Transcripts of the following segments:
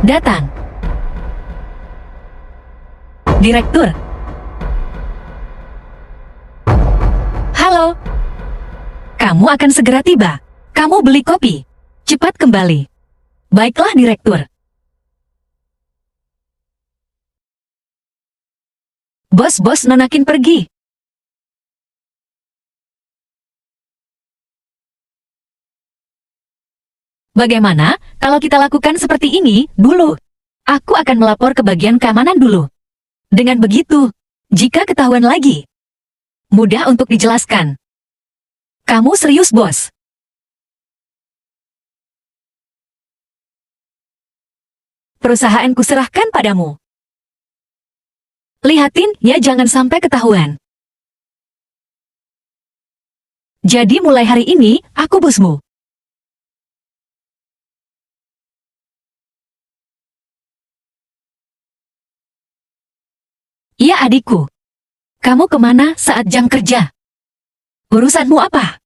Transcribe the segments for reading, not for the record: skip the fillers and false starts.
Datang. Direktur. Halo. Kamu akan segera tiba. Kamu beli kopi. Cepat kembali. Baiklah, Direktur. Bos-bos Nonakin pergi. Bagaimana kalau kita lakukan seperti ini dulu? Aku akan melapor ke bagian keamanan dulu. Dengan begitu, jika ketahuan lagi, mudah untuk dijelaskan. Kamu serius, bos? Perusahaanku serahkan padamu. Lihatin ya, jangan sampai ketahuan. Jadi mulai hari ini, aku bosmu. Iya, adikku. Kamu kemana saat jam kerja? Urusanmu apa?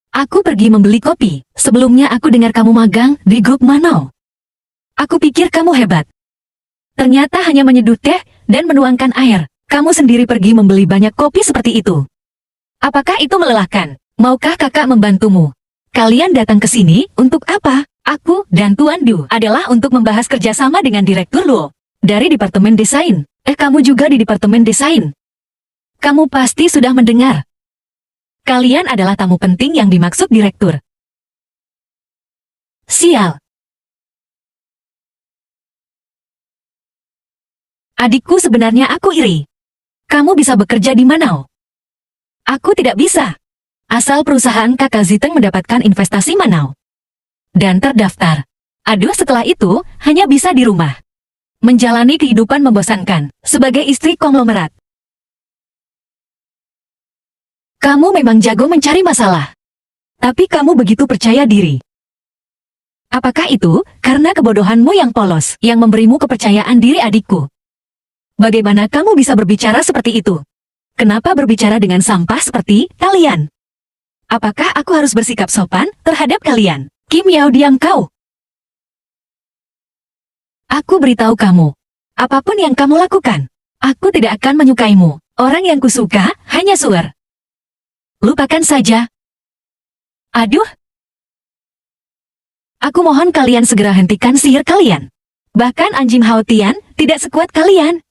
Aku pergi membeli kopi. Sebelumnya aku dengar kamu magang di grup Manau. Aku pikir kamu hebat. Ternyata hanya menyeduh teh dan menuangkan air. Kamu sendiri pergi membeli banyak kopi seperti itu. Apakah itu melelahkan? Maukah kakak membantumu? Kalian datang ke sini untuk apa? Aku dan Tuan Du adalah untuk membahas kerjasama dengan Direktur Luo dari Departemen Desain. Kamu juga di Departemen Desain. Kamu pasti sudah mendengar. Kalian adalah tamu penting yang dimaksud Direktur. Sial. Adikku, sebenarnya aku iri. Kamu bisa bekerja di Manau. Aku tidak bisa. Asal perusahaan kakak Ziteng mendapatkan investasi Manau dan terdaftar. Aduh, setelah itu hanya bisa di rumah. Menjalani kehidupan membosankan sebagai istri konglomerat. Kamu memang jago mencari masalah. Tapi kamu begitu percaya diri. Apakah itu karena kebodohanmu yang polos yang memberimu kepercayaan diri, adikku? Bagaimana kamu bisa berbicara seperti itu? Kenapa berbicara dengan sampah seperti kalian? Apakah aku harus bersikap sopan terhadap kalian? Kim Yao, diam kau. Aku beritahu kamu, apapun yang kamu lakukan, aku tidak akan menyukaimu. Orang yang kusuka hanya Suer. Lupakan saja. Aduh. Aku mohon kalian segera hentikan sihir kalian. Bahkan anjing Hao Tian tidak sekuat kalian.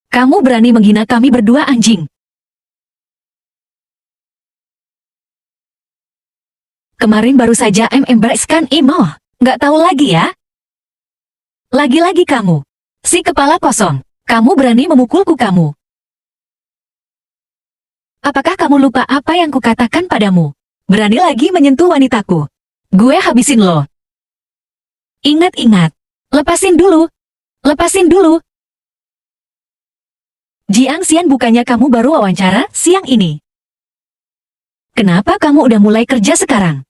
Kamu berani menghina kami berdua, anjing. Kemarin baru saja embracekan Imo. Nggak tahu lagi ya? Lagi-lagi kamu. Si kepala kosong. Kamu berani memukulku kamu. Apakah kamu lupa apa yang kukatakan padamu? Berani lagi menyentuh wanitaku. Gue habisin lo. Ingat-ingat. Lepasin dulu. Lepasin dulu. Jiang Xian, bukannya kamu baru wawancara siang ini? Kenapa kamu udah mulai kerja sekarang?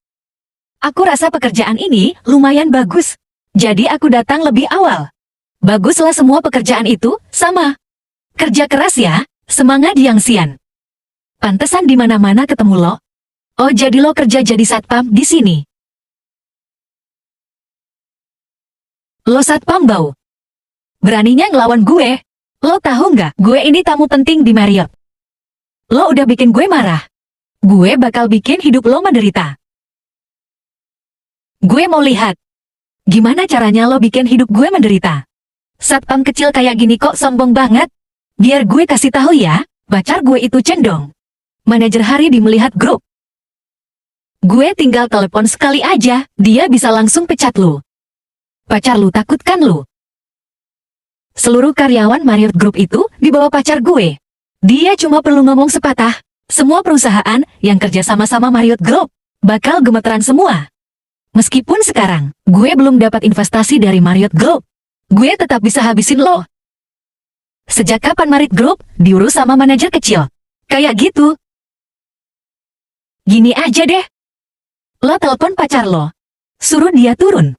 Aku rasa pekerjaan ini lumayan bagus. Jadi aku datang lebih awal. Baguslah, semua pekerjaan itu sama. Kerja keras ya, semangat Jiang Xian. Pantesan di mana-mana ketemu lo. Oh, jadi lo kerja jadi satpam di sini. Lo satpam bau. Beraninya ngelawan gue. Lo tahu nggak, gue ini tamu penting di Marriott. Lo udah bikin gue marah. Gue bakal bikin hidup lo menderita. Gue mau lihat. Gimana caranya lo bikin hidup gue menderita? Satpam kecil kayak gini kok sombong banget? Biar gue kasih tahu ya, pacar gue itu Cendong. Manajer Hari di Melihat Group. Gue tinggal telepon sekali aja, dia bisa langsung pecat lu. Pacar lu takut kan lu? Seluruh karyawan Marriott Group itu di bawah pacar gue. Dia cuma perlu ngomong sepatah, semua perusahaan yang kerja sama-sama Marriott Group bakal gemeteran semua. Meskipun sekarang, gue belum dapat investasi dari Marriott Group, gue tetap bisa habisin lo. Sejak kapan Marriott Group diurus sama manajer kecil? Kayak gitu. Gini aja deh. Lo telepon pacar lo. Suruh dia turun.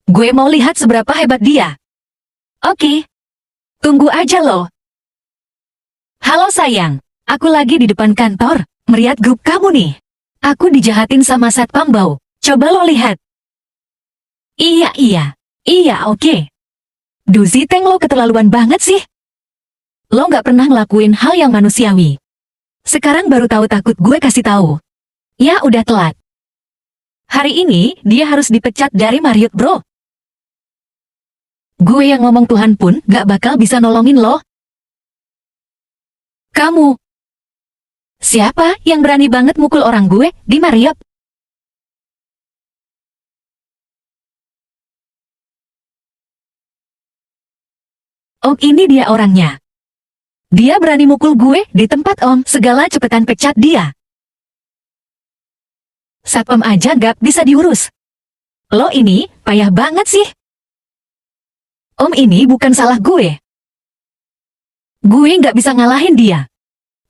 Gue mau lihat seberapa hebat dia. Oke. Tunggu aja lo. Halo sayang, aku lagi di depan kantor, Marriott Group kamu nih. Aku dijahatin sama satpam bau. Coba lo lihat. Iya, Iya, oke. Du Ziteng, lo keterlaluan banget sih. Lo nggak pernah ngelakuin hal yang manusiawi. Sekarang baru tahu takut gue kasih tahu. Ya udah telat. Hari ini, dia harus dipecat dari Marriott Bro. Gue yang ngomong Tuhan pun gak bakal bisa nolongin lo. Kamu. Siapa yang berani banget mukul orang gue di Marriott? Om ini dia orangnya. Dia berani mukul gue di tempat om, segala cepetan pecat dia. Satpam aja gak bisa diurus. Lo ini payah banget sih. Om ini bukan salah gue. Gue gak bisa ngalahin dia.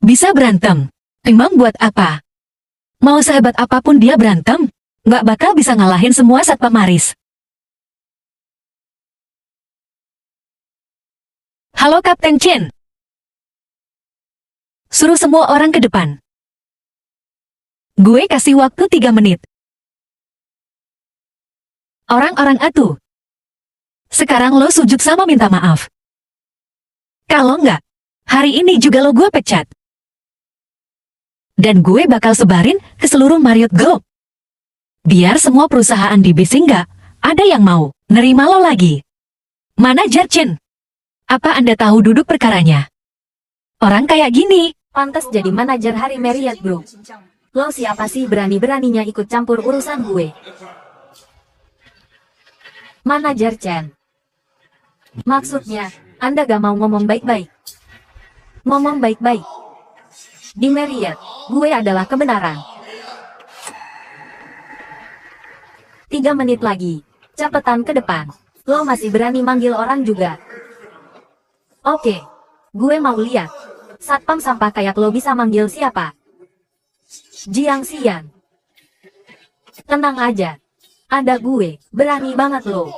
Bisa berantem. Emang buat apa? Mau sehebat apapun dia berantem, gak bakal bisa ngalahin semua satpam Maris. Halo Kapten Chen. Suruh semua orang ke depan. Gue kasih waktu 3 menit. Orang-orang atuh. Sekarang lo sujud sama minta maaf. Kalau enggak, hari ini juga lo gue pecat. Dan gue bakal sebarin ke seluruh Marriott Group. Biar semua perusahaan di Bisingga ada yang mau nerima lo lagi. Manajer Chen. Apa Anda tahu duduk perkaranya? Orang kayak gini pantas jadi manajer hari Marriott Group. Lo siapa sih berani-beraninya ikut campur urusan gue? Manajer Chen. Maksudnya, Anda gak mau ngomong baik-baik? Ngomong baik-baik. Di Marriott, gue adalah kebenaran. 3 menit lagi. Cepetan ke depan. Lo masih berani manggil orang juga? Oke. Gue mau lihat. Satpam sampah kayak lo bisa manggil siapa? Jiang Xian. Tenang aja. Ada gue. Berani banget lo.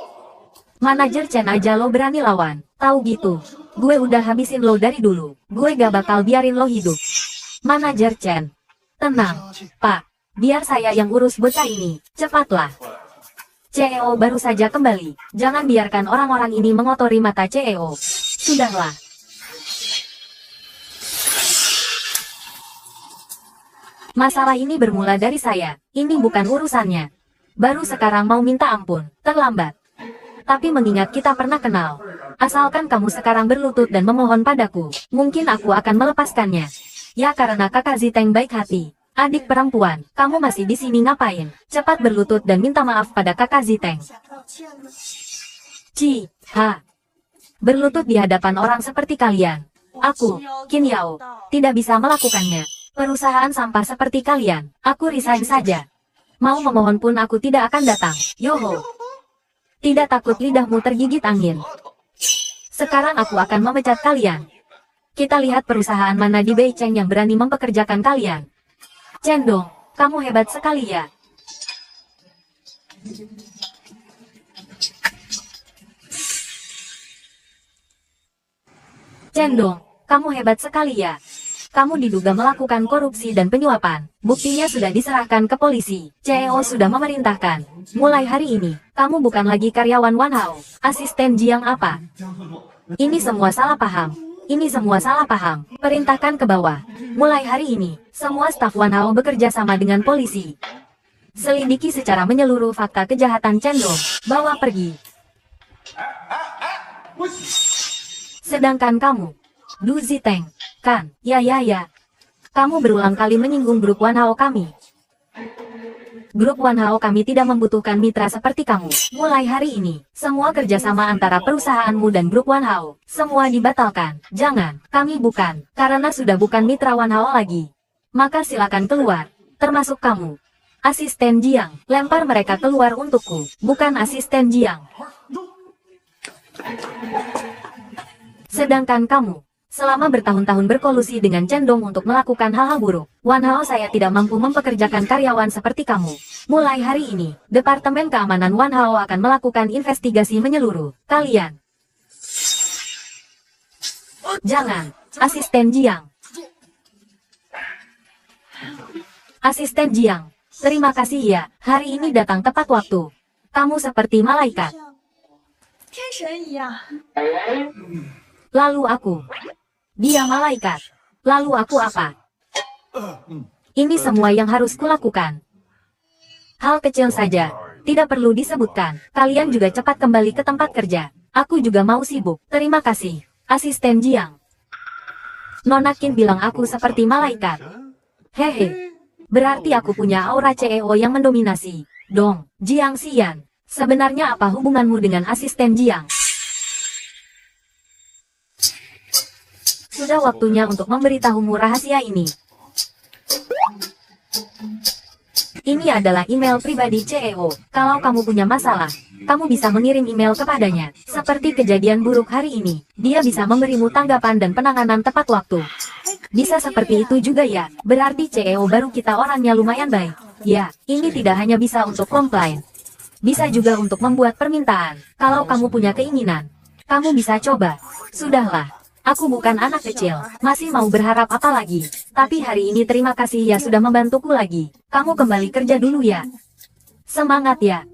Manajer Chen aja lo berani lawan. Tahu gitu. Gue udah habisin lo dari dulu. Gue gak bakal biarin lo hidup. Manajer Chen. Tenang, Pak. Biar saya yang urus bocah ini. Cepatlah. CEO baru saja kembali. Jangan biarkan orang-orang ini mengotori mata CEO. Sudahlah. Masalah ini bermula dari saya. Ini bukan urusannya. Baru sekarang mau minta ampun. Terlambat. Tapi mengingat kita pernah kenal. Asalkan kamu sekarang berlutut dan memohon padaku, mungkin aku akan melepaskannya. Ya karena kakak Ziteng baik hati. Adik perempuan, kamu masih di sini ngapain? Cepat berlutut dan minta maaf pada kakak Ziteng. Ha. Berlutut di hadapan orang seperti kalian. Aku, Qin Yao, tidak bisa melakukannya. Perusahaan sampah seperti kalian, aku resign saja. Mau memohon pun aku tidak akan datang. Yoho. Tidak takut lidahmu tergigit angin. Sekarang aku akan memecat kalian. Kita lihat perusahaan mana di Beicheng yang berani mempekerjakan kalian. Cendong, kamu hebat sekali ya. Cendong, kamu hebat sekali ya. Kamu diduga melakukan korupsi dan penyuapan. Buktinya sudah diserahkan ke polisi. CEO sudah memerintahkan. Mulai hari ini, kamu bukan lagi karyawan Wan Hao. Asisten Jiang apa? Ini semua salah paham. Ini semua salah paham. Perintahkan ke bawah. Mulai hari ini, semua staf Wan Hao bekerja sama dengan polisi. Selidiki secara menyeluruh fakta kejahatan Cendong. Bawa pergi. Sedangkan kamu, Du Ziteng, kan? Ya. Kamu berulang kali menyinggung grup Wan Hao kami. Grup Wan Hao kami tidak membutuhkan mitra seperti kamu. Mulai hari ini, semua kerjasama antara perusahaanmu dan grup Wan Hao, semua dibatalkan. Jangan, kami bukan, karena sudah bukan mitra Wan Hao lagi. Maka silakan keluar, termasuk kamu. Asisten Jiang, lempar mereka keluar untukku, bukan asisten Jiang. Sedangkan kamu, selama bertahun-tahun berkolusi dengan Cendong untuk melakukan hal-hal buruk, Wan Hao saya tidak mampu mempekerjakan karyawan seperti kamu. Mulai hari ini, Departemen Keamanan Wan Hao akan melakukan investigasi menyeluruh. Kalian. Jangan, Asisten Jiang. Asisten Jiang, terima kasih ya, hari ini datang tepat waktu. Kamu seperti malaikat. 天神一样。 Lalu aku. Dia malaikat. Lalu aku apa? Ini semua yang harus kulakukan. Hal kecil saja. Tidak perlu disebutkan. Kalian juga cepat kembali ke tempat kerja. Aku juga mau sibuk. Terima kasih. Asisten Jiang. Nona Qin bilang aku seperti malaikat. Hehe. Berarti aku punya aura CEO yang mendominasi. Dong, Jiang Xian. Sebenarnya apa hubunganmu dengan asisten Jiang? Sudah waktunya untuk memberitahumu rahasia ini. Ini adalah email pribadi CEO. Kalau kamu punya masalah, kamu bisa mengirim email kepadanya. Seperti kejadian buruk hari ini, dia bisa memberimu tanggapan dan penanganan tepat waktu. Bisa seperti itu juga ya, berarti CEO baru kita orangnya lumayan baik. Ya, ini tidak hanya bisa untuk komplain. Bisa juga untuk membuat permintaan. Kalau kamu punya keinginan, kamu bisa coba. Sudahlah. Aku bukan anak kecil, masih mau berharap apa lagi. Tapi hari ini terima kasih ya sudah membantuku lagi. Kamu kembali kerja dulu ya. Semangat ya.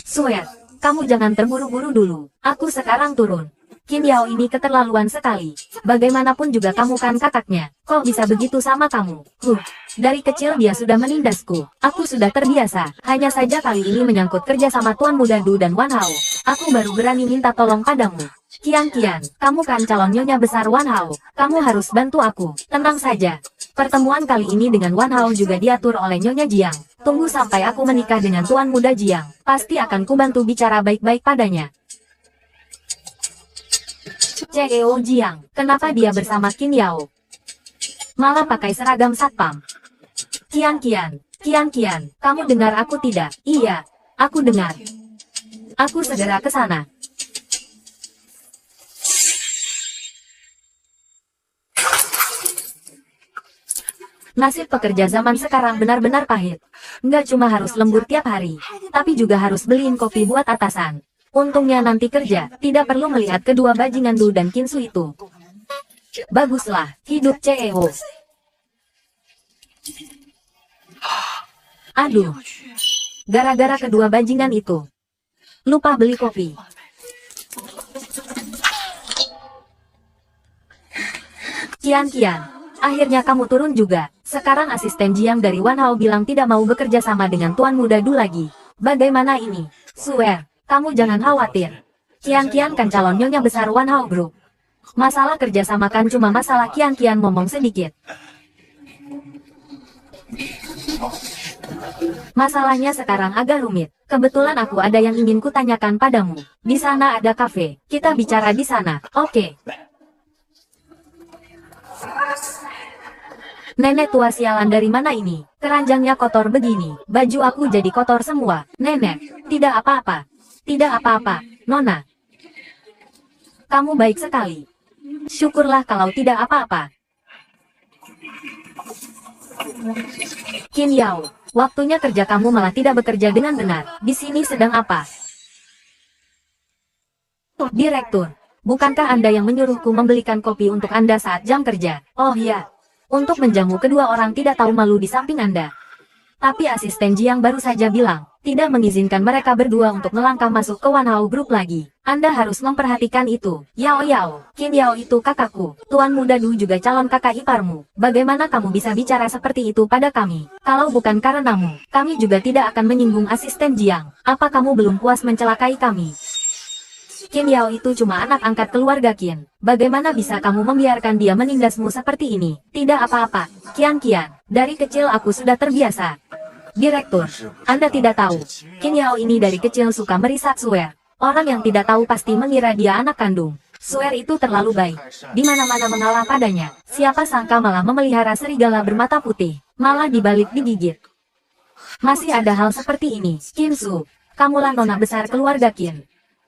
Sweat, kamu jangan terburu-buru dulu. Aku sekarang turun. Qin Yao ini keterlaluan sekali. Bagaimanapun juga kamu kan kakaknya. Kok bisa begitu sama kamu? Dari kecil dia sudah menindasku. Aku sudah terbiasa. Hanya saja kali ini menyangkut kerja sama Tuan Muda Du dan Wan Hao. Aku baru berani minta tolong padamu. Kian, kamu kan calon nyonya besar Wan Hao. Kamu harus bantu aku. Tenang saja. Pertemuan kali ini dengan Wan Hao juga diatur oleh Nyonya Jiang. Tunggu sampai aku menikah dengan Tuan Muda Jiang. Pasti akan kubantu bicara baik-baik padanya. CEO Jiang, kenapa dia bersama Qin Yao? Malah pakai seragam satpam. Kian, kamu dengar aku tidak? Iya, aku dengar. Aku segera ke sana. Nasib pekerja zaman sekarang benar-benar pahit. Nggak cuma harus lembur tiap hari, tapi juga harus beliin kopi buat atasan. Untungnya nanti kerja, tidak perlu melihat kedua bajingan Du dan Kinsu itu. Baguslah, hidup CEO. Aduh, gara-gara kedua bajingan itu. Lupa beli kopi. Kian, akhirnya kamu turun juga. Sekarang asisten Jiang dari Wan Hao bilang tidak mau bekerja sama dengan Tuan Muda Du lagi. Bagaimana ini? Swear. Kamu jangan khawatir. Kian kan calon nyonya besar Wan Hao Group. Masalah kerjasama kan cuma masalah Kian ngomong sedikit. Masalahnya sekarang agak rumit. Kebetulan aku ada yang ingin kutanyakan padamu. Di sana ada kafe. Kita bicara di sana. Oke. Nenek tua sialan dari mana ini? Keranjangnya kotor begini. Baju aku jadi kotor semua. Nenek, tidak apa-apa. Tidak apa-apa, Nona. Kamu baik sekali. Syukurlah kalau tidak apa-apa. Qin Yao, waktunya kerja kamu malah tidak bekerja dengan benar. Di sini sedang apa? Direktur, bukankah Anda yang menyuruhku membelikan kopi untuk Anda saat jam kerja? Oh ya, untuk menjamu kedua orang tidak tahu malu di samping Anda. Tapi asisten Jiang baru saja bilang, tidak mengizinkan mereka berdua untuk melangkah masuk ke Wan Hao Group lagi. Anda harus memperhatikan itu. Yao, Qin Yao itu kakakku. Tuan Muda Du juga calon kakak iparmu. Bagaimana kamu bisa bicara seperti itu pada kami? Kalau bukan karenamu, kami juga tidak akan menyinggung asisten Jiang. Apa kamu belum puas mencelakai kami? Qin Yao itu cuma anak angkat keluarga Qin. Bagaimana bisa kamu membiarkan dia menindasmu seperti ini? Tidak apa-apa. Kian, dari kecil aku sudah terbiasa. Direktur, Anda tidak tahu. Qin Yao ini dari kecil suka merisak Swear. Orang yang tidak tahu pasti mengira dia anak kandung. Swear itu terlalu baik. Di mana-mana mengalah padanya. Siapa sangka malah memelihara serigala bermata putih. Malah dibalik digigit. Masih ada hal seperti ini. Kinsu, kamulah nona besar keluarga Qin.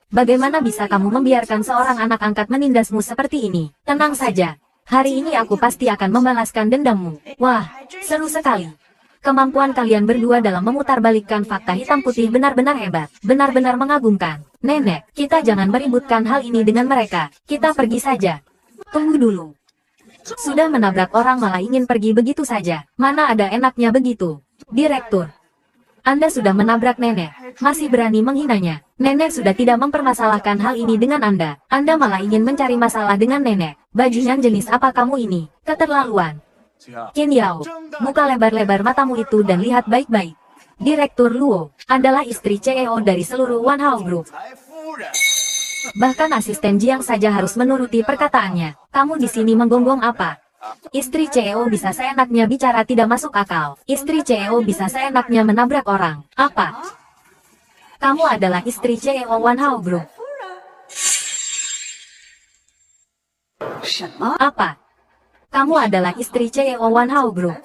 Bagaimana bisa kamu membiarkan seorang anak angkat menindasmu seperti ini? Tenang saja. Hari ini aku pasti akan membalaskan dendammu. Wah, seru sekali. Kemampuan kalian berdua dalam memutarbalikkan fakta hitam putih benar-benar hebat. Benar-benar mengagumkan. Nenek, kita jangan meributkan hal ini dengan mereka. Kita pergi saja. Tunggu dulu. Sudah menabrak orang malah ingin pergi begitu saja. Mana ada enaknya begitu. Direktur. Anda sudah menabrak nenek, masih berani menghinanya. Nenek sudah tidak mempermasalahkan hal ini dengan Anda. Anda malah ingin mencari masalah dengan nenek. Bajingan jenis apa kamu ini? Keterlaluan. Qin Yao, buka lebar-lebar matamu itu dan lihat baik-baik. Direktur Luo adalah istri CEO dari seluruh One Hao Group. Bahkan asisten Jiang saja harus menuruti perkataannya. Kamu di sini menggonggong apa? Istri CEO bisa seenaknya bicara tidak masuk akal. Istri CEO bisa seenaknya menabrak orang. Apa? Kamu adalah istri CEO One Hao Group. Apa? Kamu adalah istri CEO One Hao Group.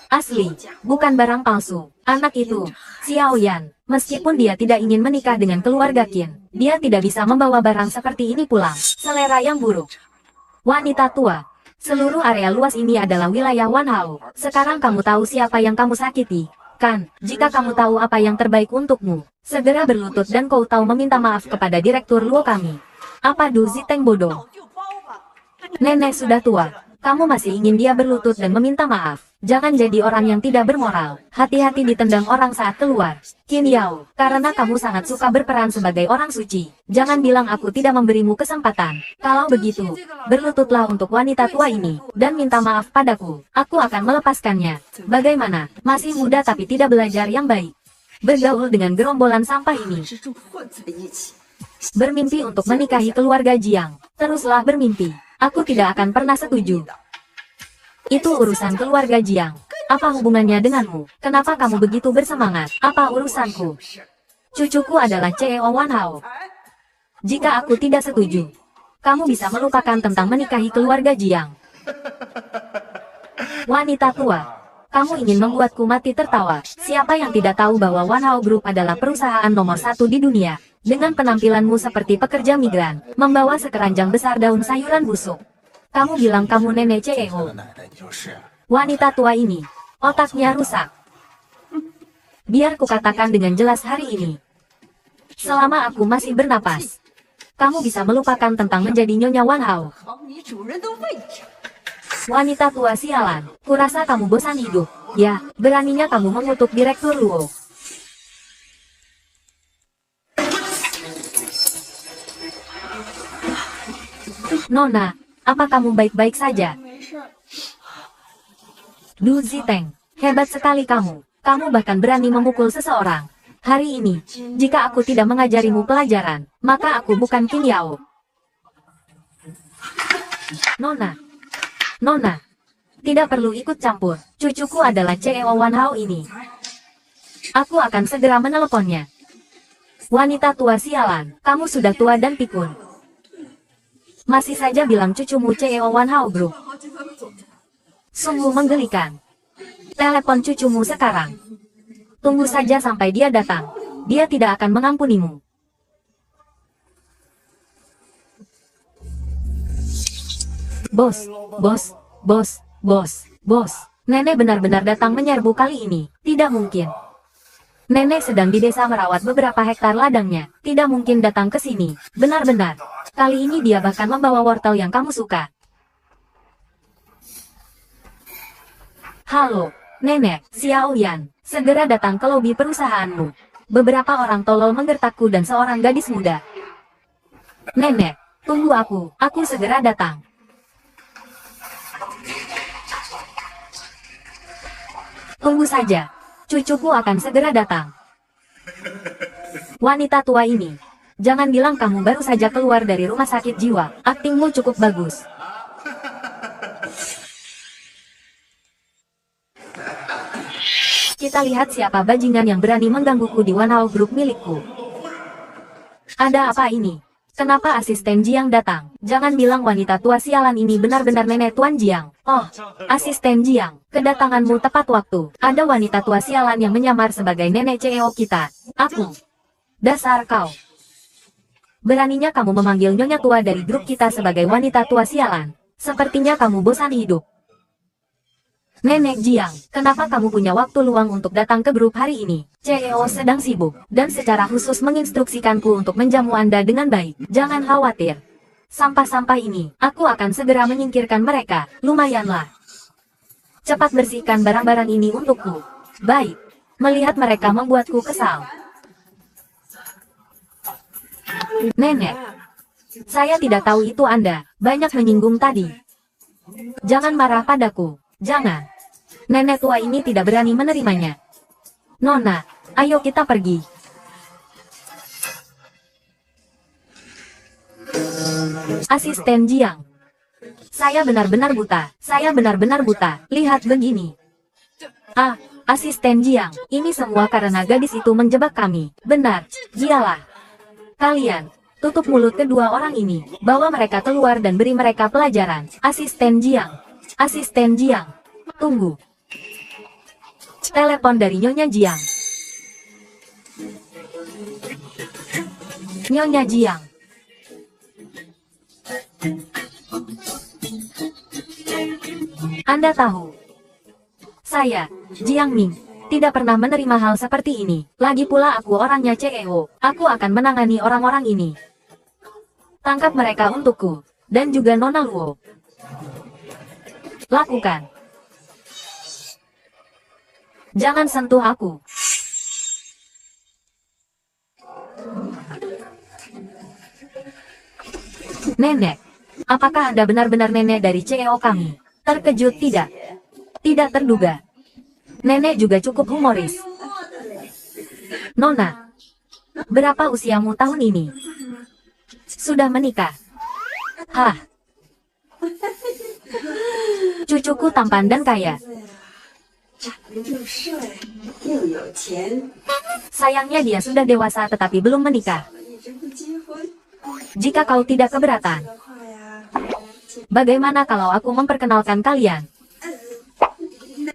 Asli, bukan barang palsu. Anak itu, Xiao Yan, meskipun dia tidak ingin menikah dengan keluarga Qin, dia tidak bisa membawa barang seperti ini pulang. Selera yang buruk. Wanita tua. Seluruh area luas ini adalah wilayah One Hao. Sekarang kamu tahu siapa yang kamu sakiti, kan? Jika kamu tahu apa yang terbaik untukmu, segera berlutut dan kau tahu meminta maaf kepada direktur Luo kami. Apa Du Ziteng bodoh? Nenek sudah tua. Kamu masih ingin dia berlutut dan meminta maaf. Jangan jadi orang yang tidak bermoral. Hati-hati ditendang orang saat keluar. Qin Yao, karena kamu sangat suka berperan sebagai orang suci. Jangan bilang aku tidak memberimu kesempatan. Kalau begitu, berlututlah untuk wanita tua ini, dan minta maaf padaku. Aku akan melepaskannya. Bagaimana? Masih muda tapi tidak belajar yang baik. Bergaul dengan gerombolan sampah ini. Bermimpi untuk menikahi keluarga Jiang. Teruslah bermimpi. Aku tidak akan pernah setuju. Itu urusan keluarga Jiang. Apa hubungannya denganmu? Kenapa kamu begitu bersemangat? Apa urusanku? Cucuku adalah CEO One Hao. Jika aku tidak setuju, kamu bisa melupakan tentang menikahi keluarga Jiang. Wanita tua, kamu ingin membuatku mati tertawa. Siapa yang tidak tahu bahwa One Hao Group adalah perusahaan nomor 1 di dunia? Dengan penampilanmu seperti pekerja migran, membawa sekeranjang besar daun sayuran busuk. Kamu bilang kamu nenek CEO. Wanita tua ini, otaknya rusak. Biar kukatakan dengan jelas hari ini. Selama aku masih bernapas, kamu bisa melupakan tentang menjadi Nyonya Wan Hao. Wanita tua sialan, kurasa kamu bosan hidup. Ya, beraninya kamu mengutuk Direktur Luo. Nona, apa kamu baik-baik saja? Du Ziteng, hebat sekali kamu. Kamu bahkan berani memukul seseorang. Hari ini, jika aku tidak mengajarimu pelajaran, maka aku bukan Qin Yao. Nona, Nona, tidak perlu ikut campur. Cucuku adalah CEO Wan Hao ini. Aku akan segera meneleponnya. Wanita tua sialan, kamu sudah tua dan pikun. Masih saja bilang cucumu CEO One Hao Group. Sungguh menggelikan. Telepon cucumu sekarang. Tunggu saja sampai dia datang. Dia tidak akan mengampunimu. Bos, bos, bos, bos, bos. Nenek benar-benar datang menyerbu kali ini. Tidak mungkin. Nenek sedang di desa merawat beberapa hektar ladangnya. Tidak mungkin datang ke sini. Benar-benar. Kali ini dia bahkan membawa wortel yang kamu suka. Halo, Nenek, Xiao Yan. Segera datang ke lobi perusahaanmu. Beberapa orang tolol menggertakku dan seorang gadis muda. Nenek, tunggu aku. Aku segera datang. Tunggu saja. Cucuku akan segera datang. Wanita tua ini. Jangan bilang kamu baru saja keluar dari rumah sakit jiwa. Aktingmu cukup bagus. Kita lihat siapa bajingan yang berani menggangguku di One Hao Group milikku. Ada apa ini? Kenapa asisten Jiang datang? Jangan bilang wanita tua sialan ini benar-benar nenek Tuan Jiang. Oh, asisten Jiang, kedatanganmu tepat waktu. Ada wanita tua sialan yang menyamar sebagai nenek CEO kita. Aku. Dasar kau. Beraninya kamu memanggil nyonya tua dari grup kita sebagai wanita tua sialan. Sepertinya kamu bosan hidup. Nenek Jiang, kenapa kamu punya waktu luang untuk datang ke grup hari ini? CEO sedang sibuk, dan secara khusus menginstruksikanku untuk menjamu Anda dengan baik. Jangan khawatir. Sampah-sampah ini, aku akan segera menyingkirkan mereka. Lumayanlah. Cepat bersihkan barang-barang ini untukku. Baik. Melihat mereka membuatku kesal. Nenek, saya tidak tahu itu Anda, banyak menyinggung tadi. Jangan marah padaku, jangan. Nenek tua ini tidak berani menerimanya. Nona, ayo kita pergi. Asisten Jiang. Saya benar-benar buta, saya benar-benar buta, lihat begini. Ah, Asisten Jiang, ini semua karena gadis itu menjebak kami. Benar, dialah. Kalian, tutup mulut kedua orang ini, bawa mereka keluar dan beri mereka pelajaran. Asisten Jiang. Asisten Jiang. Tunggu. Telepon dari Nyonya Jiang. Nyonya Jiang. Anda tahu, saya, Jiang Ming, tidak pernah menerima hal seperti ini. Lagi pula aku orangnya CEO. Aku akan menangani orang-orang ini. Tangkap mereka untukku. Dan juga Nona Luo. Lakukan. Jangan sentuh aku. Nenek. Apakah Anda benar-benar nenek dari CEO kami? Terkejut tidak? Tidak terduga. Nenek juga cukup humoris. Nona, berapa usiamu tahun ini? Sudah menikah? Hah? Cucuku tampan dan kaya. Sayangnya dia sudah dewasa tetapi belum menikah. Jika kau tidak keberatan, bagaimana kalau aku memperkenalkan kalian?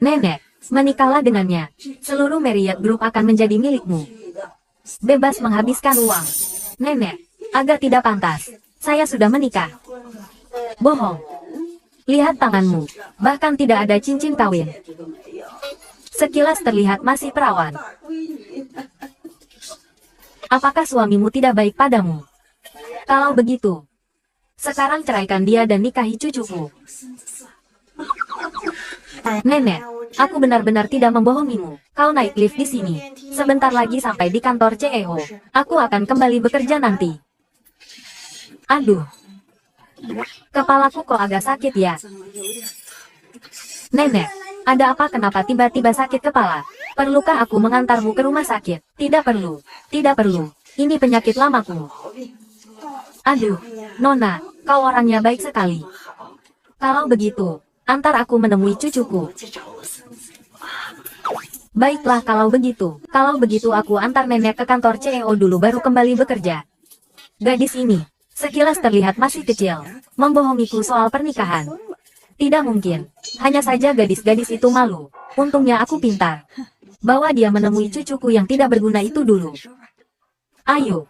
Nenek, menikahlah dengannya. Seluruh Marriott Group akan menjadi milikmu. Bebas menghabiskan uang. Nenek, agak tidak pantas. Saya sudah menikah. Bohong. Lihat tanganmu. Bahkan tidak ada cincin kawin. Sekilas terlihat masih perawan. Apakah suamimu tidak baik padamu? Kalau begitu, sekarang ceraikan dia dan nikahi cucuku. Nenek, aku benar-benar tidak membohongimu. Kau naik lift di sini. Sebentar lagi sampai di kantor CEO. Aku akan kembali bekerja nanti. Aduh. Kepalaku kok agak sakit ya. Nenek, ada apa kenapa tiba-tiba sakit kepala? Perlukah aku mengantarmu ke rumah sakit? Tidak perlu. Tidak perlu. Ini penyakit lamaku. Aduh, Nona, kau orangnya baik sekali. Kalau begitu, antar aku menemui cucuku. Baiklah kalau begitu. Kalau begitu aku antar nenek ke kantor CEO dulu baru kembali bekerja. Gadis ini, sekilas terlihat masih kecil, membohongiku soal pernikahan. Tidak mungkin. Hanya saja gadis-gadis itu malu. Untungnya aku pintar. Bawa dia menemui cucuku yang tidak berguna itu dulu. Ayo.